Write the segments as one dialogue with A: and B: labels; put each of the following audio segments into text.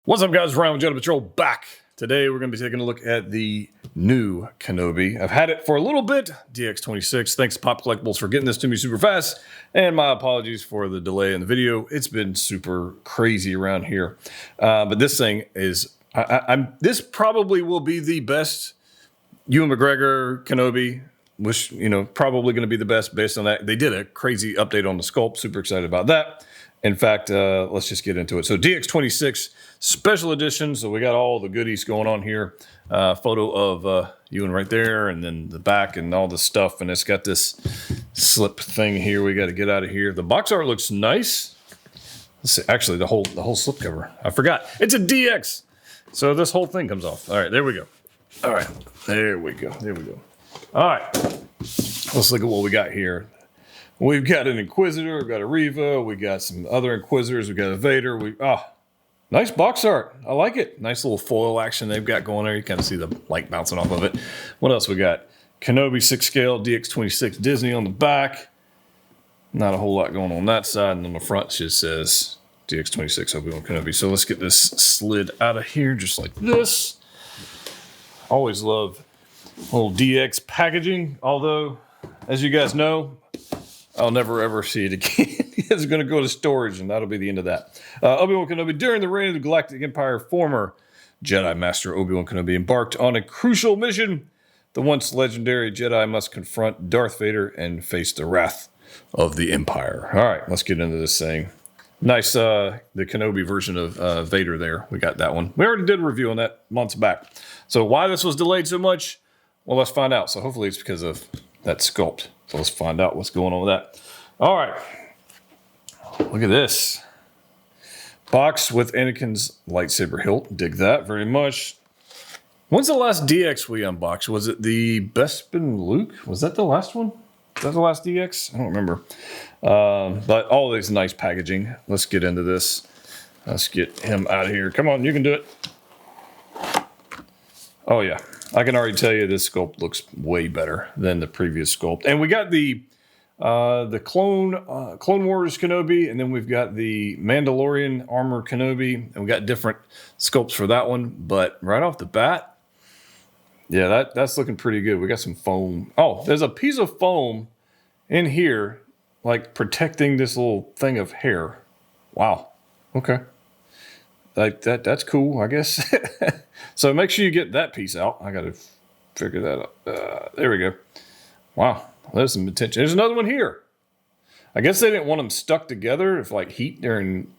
A: What's up, guys? Ryan with Jedi Patrol back. Today we're going to be taking a look at the new Kenobi. I've had it for a little bit, DX26. Thanks to Pop Collectibles for getting this to me super fast. And my apologies for the delay in the video. It's been super crazy around here. But this thing is, this probably will be the best Ewan McGregor Kenobi. Which, probably going to be the best based on that. They did a crazy update on the sculpt. Super excited about that. In fact, let's just get into it. So DX26 special edition. So we got all the goodies going on here. Photo of Ewan right there, and then the back and all the stuff. And it's got this slip thing here. We got to get out of here. The box art looks nice. Let's see. Actually, the whole slip cover. I forgot. It's a DX. So this whole thing comes off. All right, there we go. All right, there we go. There we go. All right, let's look at what we got here. We've got an Inquisitor, we've got a Reva, we got some other Inquisitors, we got a Vader. Nice box art. I like it. Nice little foil action they've got going there. You kind of see the light bouncing off of it. What else we got? Kenobi 6 scale, DX26 Disney on the back. Not a whole lot going on that side. And on the front it just says DX26 Obi-Wan Kenobi. So let's get this slid out of here just like this. Always love little DX packaging. Although, as you guys know, I'll never ever see it again. It's going to go to storage, and that'll be the end of that. Obi-Wan Kenobi, during the reign of the Galactic Empire, former Jedi Master Obi-Wan Kenobi embarked on a crucial mission. The once legendary Jedi must confront Darth Vader and face the wrath of the Empire. All right, let's get into this thing. Nice, the Kenobi version of Vader there. We got that one. We already did a review on that months back. So why this was delayed so much? Well, let's find out. So hopefully it's because of that sculpt. So let's find out what's going on with that. All right. Look at this. Box with Anakin's lightsaber hilt. Dig that very much. When's the last DX we unboxed? Was it the Bespin Luke? Was that the last one? Was that the last DX? I don't remember. But all these nice packaging. Let's get into this. Let's get him out of here. Come on, you can do it. Oh, yeah. I can already tell you this sculpt looks way better than the previous sculpt. And we got the Clone Wars Kenobi, and then we've got the Mandalorian Armor Kenobi, and we got different sculpts for that one. But right off the bat, yeah, that's looking pretty good. We got some foam. Oh, there's a piece of foam in here, like protecting this little thing of hair. Wow. Okay. Like that's cool, I guess. So make sure you get that piece out. I got to figure that out. There we go. Wow, there's some attention. There's another one here. I guess they didn't want them stuck together if like heat during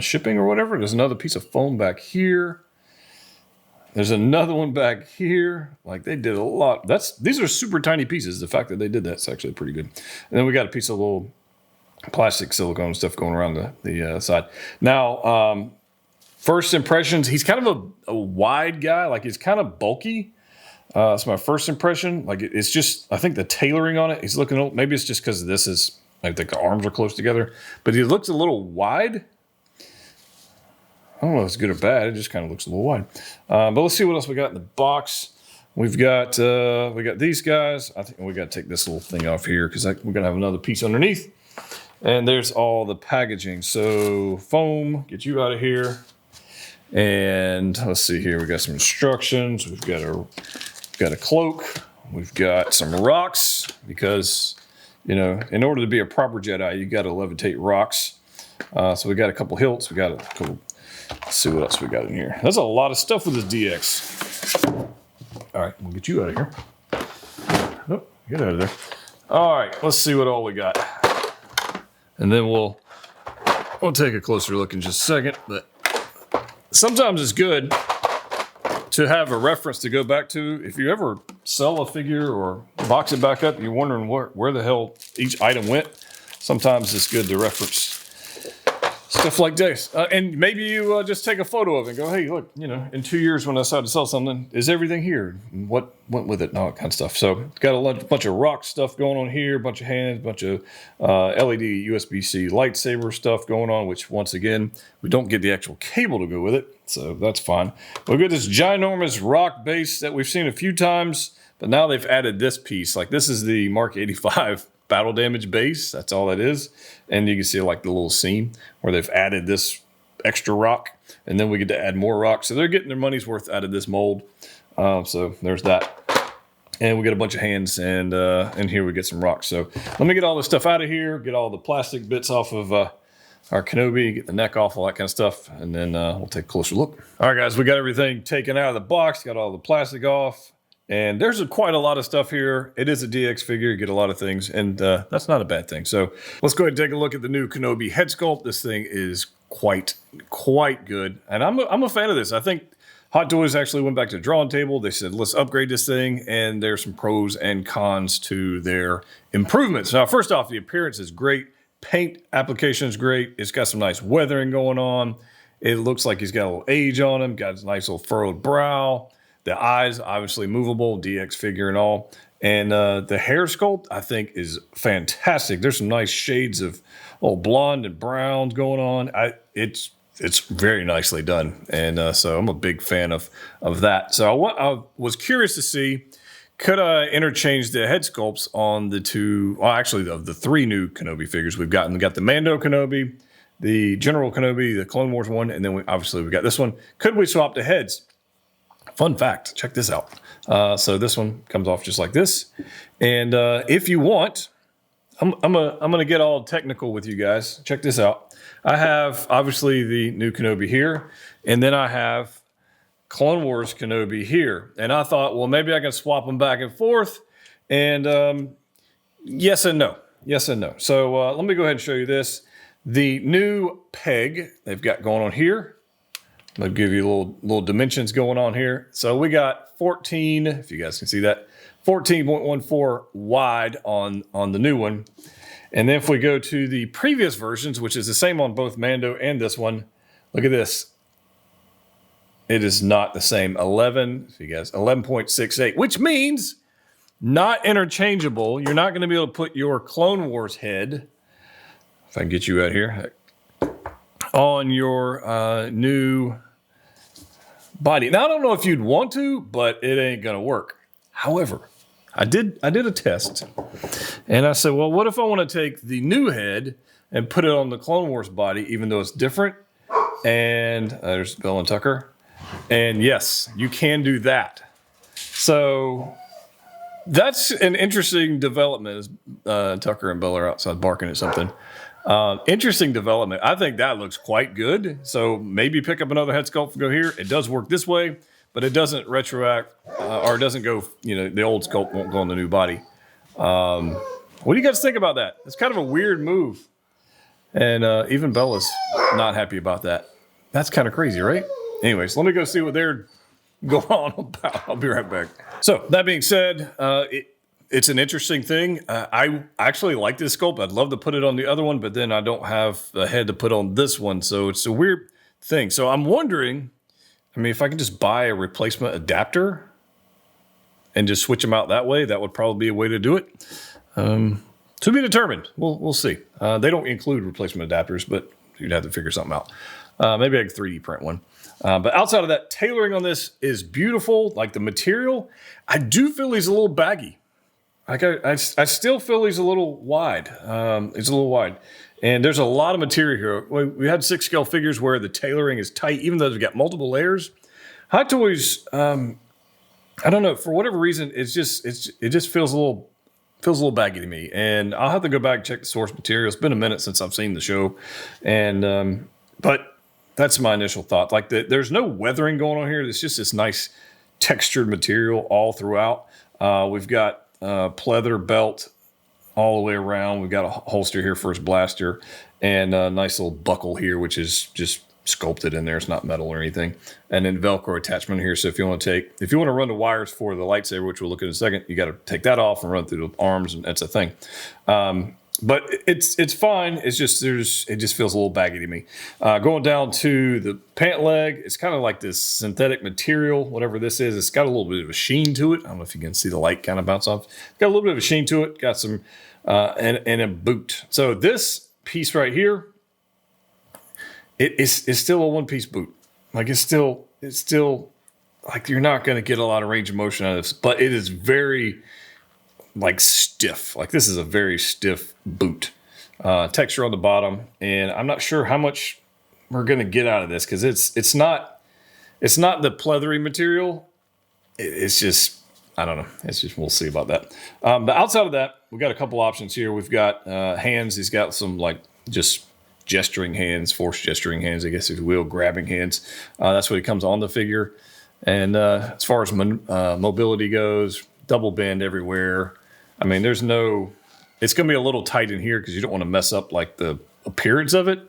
A: shipping or whatever. There's another piece of foam back here. There's another one back here. Like they did a lot. These are super tiny pieces. The fact that they did that's actually pretty good. And then we got a piece of little plastic silicone stuff going around the side. Now, first impressions, he's kind of a wide guy. Like he's kind of bulky. That's my first impression. Like it's just, I think the tailoring on it, he's looking old. Maybe it's just because this is, I think the arms are close together, but he looks a little wide. I don't know if it's good or bad. It just kind of looks a little wide. But let's see what else we got in the box. We've got, we got these guys. I think we got to take this little thing off here because we're going to have another piece underneath. And there's all the packaging. So foam, get you out of here. And let's see here. We got some instructions. We've got a cloak. We've got some rocks because, in order to be a proper Jedi, you got to levitate rocks. So we got a couple hilts. We got a couple. Let's see what else we got in here. There's a lot of stuff with this DX. All right, we'll get you out of here. Oh, get out of there. All right, let's see what all we got. And then we'll take a closer look in just a second. But sometimes it's good to have a reference to go back to. If you ever sell a figure or box it back up, you're wondering where the hell each item went. Sometimes it's good to reference stuff like this. And maybe you just take a photo of it and go, hey, look, in 2 years when I decide to sell something, is everything here? And what went with it and all that kind of stuff. So it's got a bunch of rock stuff going on here, a bunch of hands, a bunch of LED USB-C lightsaber stuff going on, which once again, we don't get the actual cable to go with it. So that's fine. We've got this ginormous rock base that we've seen a few times, but now they've added this piece. Like this is the Mark 85 battle damage base. That's all that is. And you can see like the little seam where they've added this extra rock, and then we get to add more rock. So they're getting their money's worth out of this mold. So there's that. And we get a bunch of hands, and here we get some rocks. So let me get all this stuff out of here, get all the plastic bits off of our Kenobi, get the neck off, all that kind of stuff, and then we'll take a closer look. All right, guys, we got everything taken out of the box, got all the plastic off, and there's quite a lot of stuff here. It is a DX figure, you get a lot of things, and that's not a bad thing. So let's go ahead and take a look at the new Kenobi head sculpt. This thing is quite good, and I'm a fan of this. I think Hot Toys actually went back to the drawing table. They said, let's upgrade this thing, and there's some pros and cons to their improvements. Now, first off, the appearance is great. Paint application is great. It's got some nice weathering going on. It looks like he's got a little age on him, got a nice little furrowed brow. The eyes, obviously movable, DX figure and all. And the hair sculpt, I think, is fantastic. There's some nice shades of blonde and browns going on. It's very nicely done, and so I'm a big fan of that. So I was curious to see, could I interchange the head sculpts on the two, well, actually of the three new Kenobi figures we've gotten. We got the Mando Kenobi, the General Kenobi, the Clone Wars one, and then we got this one. Could we swap the heads? Fun fact, check this out. So this one comes off just like this, and if you want, I'm gonna get all technical with you guys. Check this out. I have, obviously, the new Kenobi here, and then I have Clone Wars Kenobi here. And I thought, well, maybe I can swap them back and forth, and yes and no. Yes and no. So let me go ahead and show you this. The new peg they've got going on here. I'm going to give you little dimensions going on here. So we got 14, if you guys can see that, 14.14 wide on the new one. And then if we go to the previous versions, which is the same on both Mando and this one, look at this. It is not the same. 11.68, which means not interchangeable. You're not going to be able to put your Clone Wars head, if I can get you out here, on your new body. Now, I don't know if you'd want to, but it ain't going to work. However, I did a test, and I said, well, what if I want to take the new head and put it on the Clone Wars body, even though it's different? And there's Bill and Tucker. And yes, you can do that. So that's an interesting development, as Tucker and Bill are outside barking at something. Interesting development. I think that looks quite good. So maybe pick up another head sculpt and go here. It does work this way, but it doesn't retroact, or it doesn't go, the old sculpt won't go on the new body. What do you guys think about that? It's kind of a weird move. And even Bella's not happy about that. That's kind of crazy, right? Anyways, let me go see what they're going on about. I'll be right back. So that being said, it's an interesting thing. I actually like this sculpt. I'd love to put it on the other one, but then I don't have a head to put on this one. So it's a weird thing. So I'm wondering, if I can just buy a replacement adapter and just switch them out that way, that would probably be a way to do it. To be determined. We'll see. They don't include replacement adapters, but you'd have to figure something out. Maybe I could 3D print one. But outside of that, tailoring on this is beautiful. Like the material, I do feel he's a little baggy. Like I still feel he's a little wide. It's a little wide. And there's a lot of material here. We had 6 scale figures where the tailoring is tight, even though they've got multiple layers. Hot Toys, I don't know, for whatever reason, it just feels a little baggy to me. And I'll have to go back and check the source material. It's been a minute since I've seen the show. And but that's my initial thought. Like there's no weathering going on here. It's just this nice textured material all throughout. We've got pleather belt all the way around. We've got a holster here for his blaster, and a nice little buckle here, which is just sculpted in there. It's not metal or anything. And then Velcro attachment here. So if you want to run the wires for the lightsaber, which we'll look at in a second, you got to take that off and run through the arms, and that's a thing. But it's fine. It's just it just feels a little baggy to me. Going down to the pant leg, it's kind of like this synthetic material, whatever this is. It's got a little bit of a sheen to it. I don't know if you can see the light kind of bounce off. It's got a little bit of a sheen to it. Got some and a boot. So this piece right here, it's still a one-piece boot. Like it's still like you're not going to get a lot of range of motion out of this, but it is very like stiff. Like this is a very stiff boot. Texture on the bottom, and I'm not sure how much we're going to get out of this, because it's not the pleathery material. It's just, I don't know. It's just, we'll see about that. But outside of that, we've got a couple options here. We've got hands. He's got some like just gesturing hands, force gesturing hands, I guess if you will, grabbing hands. That's what he comes on the figure. And as far as mobility goes, double bend everywhere. I mean, there's no, it's going to be a little tight in here because you don't want to mess up like the appearance of it.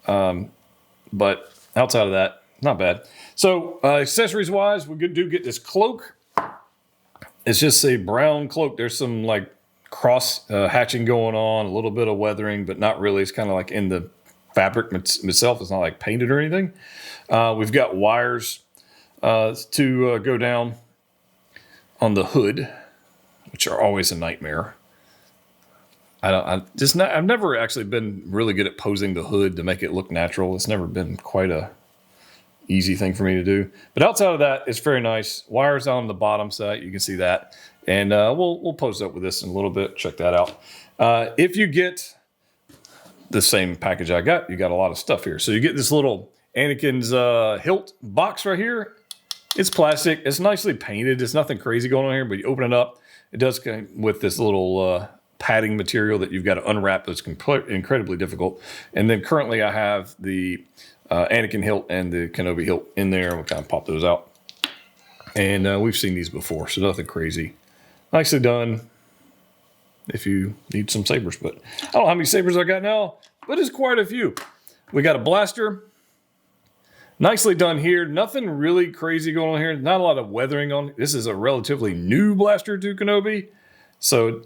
A: But outside of that, not bad. So accessories wise, we do get this cloak. It's just a brown cloak. There's some like cross hatching going on, a little bit of weathering, but not really. It's kind of like in the fabric itself. It's not like painted or anything. We've got wires to go down on the hood, which are always a nightmare. I've never actually been really good at posing the hood to make it look natural. It's never been quite a easy thing for me to do. But outside of that, it's very nice. Wires on the bottom side, you can see that. And we'll pose up with this in a little bit. Check that out. If you get the same package I got, you got a lot of stuff here. So you get this little Anakin's hilt box right here. It's plastic. It's nicely painted. There's nothing crazy going on here, but you open it up. It does come with this little padding material that you've got to unwrap. That's incredibly difficult. And then currently I have the Anakin hilt and the Kenobi hilt in there. We'll kind of pop those out. And we've seen these before, so nothing crazy. Nicely done if you need some sabers. But I don't know how many sabers I got now, but it's quite a few. We got a blaster. Nicely done here. Nothing really crazy going on here. Not a lot of weathering on. This is a relatively new blaster to Kenobi. So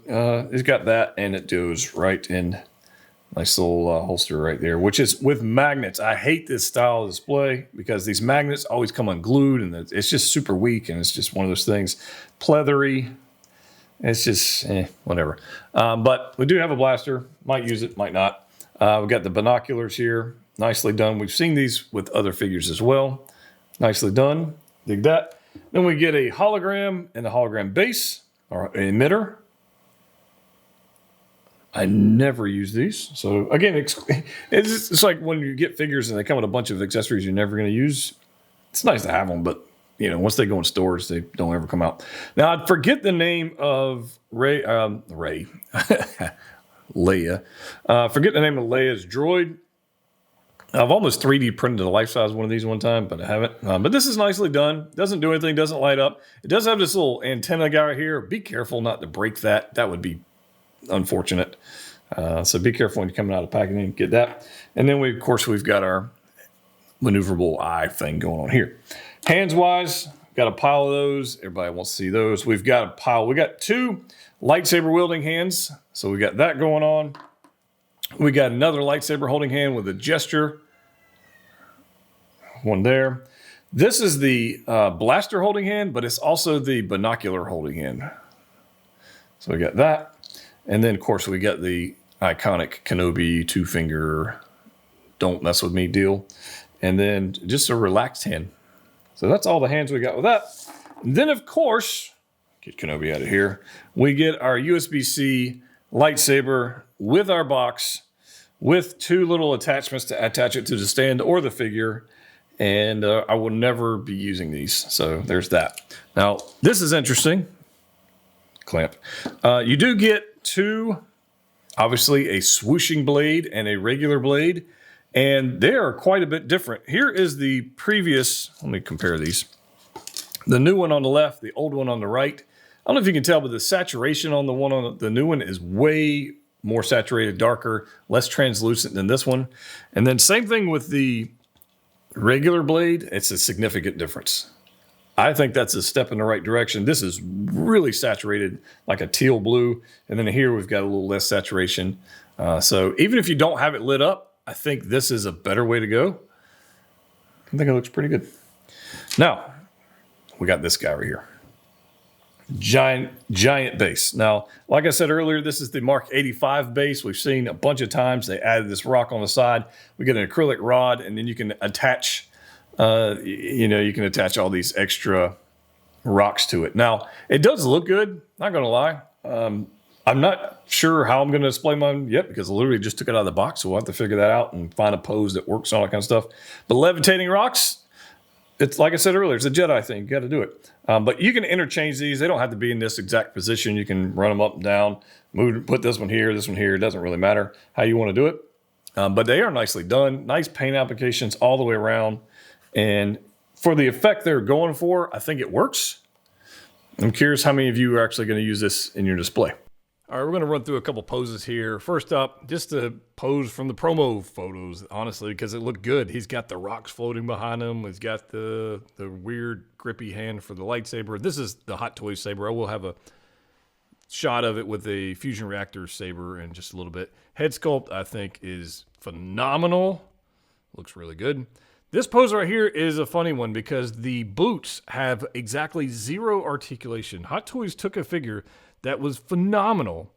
A: it's got that, and it goes right in. Nice little holster right there, which is with magnets. I hate this style of display because these magnets always come unglued, and it's just super weak, and it's just one of those things. Pleathery. It's just, whatever. But we do have a blaster. Might use it, might not. We've got the binoculars here. Nicely done. We've seen these with other figures as well. Nicely done. Dig that. Then we get a hologram and a hologram base, or an emitter. I never use these. So again, it's like when you get figures and they come with a bunch of accessories you're never going to use. It's nice to have them, but you know, once they go in stores, they don't ever come out. Now, I forget the name of Leia. Forget the name of Leia's droid. I've almost 3D printed a life-size one of these one time, but I haven't. But this is nicely done. Doesn't do anything, doesn't light up. It does have this little antenna guy right here. Be careful not to break that. That would be unfortunate. So be careful when you're coming out of packaging. Get that. And then of course we've got our maneuverable eye thing going on here. Hands wise, got a pile of those. Everybody wants to see those. We've got a pile. We got 2 lightsaber wielding hands. So we got that going on. We got another lightsaber holding hand with a gesture. One there. This is the blaster holding hand, but it's also the binocular holding hand. So we got that. And then, of course, we got the iconic Kenobi 2-finger don't mess with me deal. And then just a relaxed hand. So that's all the hands we got with that. And then, of course, get Kenobi out of here. We get our USB-C lightsaber with our box with 2 little attachments to attach it to the stand or the figure. And I will never be using these. So there's that. Now, this is interesting. Clamp. You do get 2, obviously a swooshing blade and a regular blade, and they are quite a bit different. Here is the previous, let me compare these. The new one on the left, the old one on the right. I don't know if you can tell, but the saturation on the one on the new one is way more saturated, darker, less translucent than this one. And then same thing with the regular blade. It's a significant difference. I think that's a step in the right direction. This is really saturated, like a teal blue. And then here we've got a little less saturation. So even if you don't have it lit up, I think this is a better way to go. I think it looks pretty good. Now, we got this guy right here. Giant base. Now, like I said earlier, this is the Mark 85 base. We've seen a bunch of times they added this rock on the side. We get an acrylic rod, and then you can attach you can attach all these extra rocks to it. Now, it does look good, not going to lie. I'm not sure how I'm going to display mine yet because I literally just took it out of the box. So we'll have to figure that out and find a pose that works and all that kind of stuff. But levitating rocks, it's like I said earlier, it's a Jedi thing. You got to do it. But you can interchange these. They don't have to be in this exact position. You can run them up and down, move, put this one here, this one here. It doesn't really matter how you want to do it. But they are nicely done. Nice paint applications all the way around. And for the effect they're going for, I think it works. I'm curious how many of you are actually going to use this in your display. All right, we're going to run through a couple poses here. First up, just a pose from the promo photos, honestly, because it looked good. He's got the rocks floating behind him. He's got the weird grippy hand for the lightsaber. This is the Hot Toys saber. I will have a shot of it with a fusion reactor saber in just a little bit. Head sculpt, I think, is phenomenal. Looks really good. This pose right here is a funny one because the boots have exactly zero articulation. Hot Toys took a figure that was phenomenal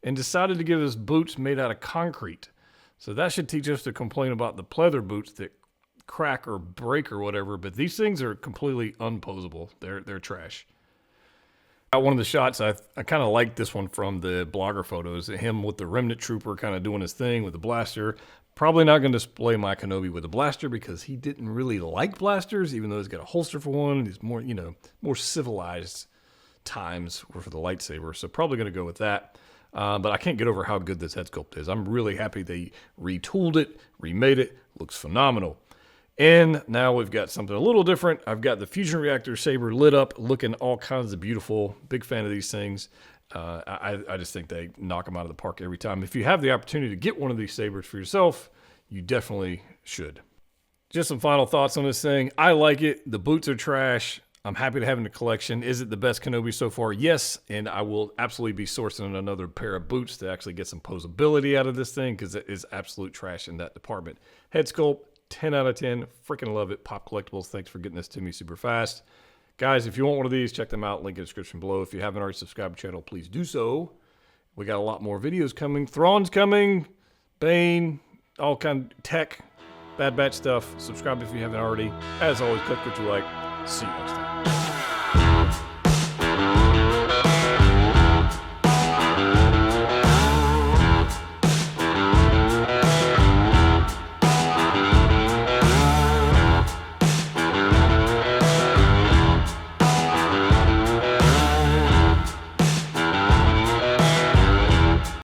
A: and decided to give us boots made out of concrete. So that should teach us to complain about the pleather boots that crack or break or whatever, but these things are completely unposable. They're trash. One of the shots, I kind of like this one from the blogger photos, him with the Remnant Trooper kind of doing his thing with the blaster. Probably not going to display my Kenobi with a blaster because he didn't really like blasters, even though he's got a holster for one. He's more, more civilized times for the lightsaber. So probably going to go with that. But I can't get over how good this head sculpt is. I'm really happy they retooled it, remade it. Looks phenomenal. And now we've got something a little different. I've got the fusion reactor saber lit up, looking all kinds of beautiful. Big fan of these things. I just think they knock them out of the park every time. If you have the opportunity to get one of these sabers for yourself, you definitely should. Just some final thoughts on this thing. I like it. The boots are trash. I'm happy to have it in the collection. Is it the best Kenobi so far? Yes, and I will absolutely be sourcing another pair of boots to actually get some posability out of this thing because it is absolute trash in that department. Head sculpt, 10 out of 10. Freaking love it. Pop Collectibles, thanks for getting this to me super fast. Guys, if you want one of these, check them out. Link in the description below. If you haven't already subscribed to the channel, please do so. We got a lot more videos coming. Thrawn's coming. Bane. All kind of tech. Bad Batch stuff. Subscribe if you haven't already. As always, click what you like. See you next time.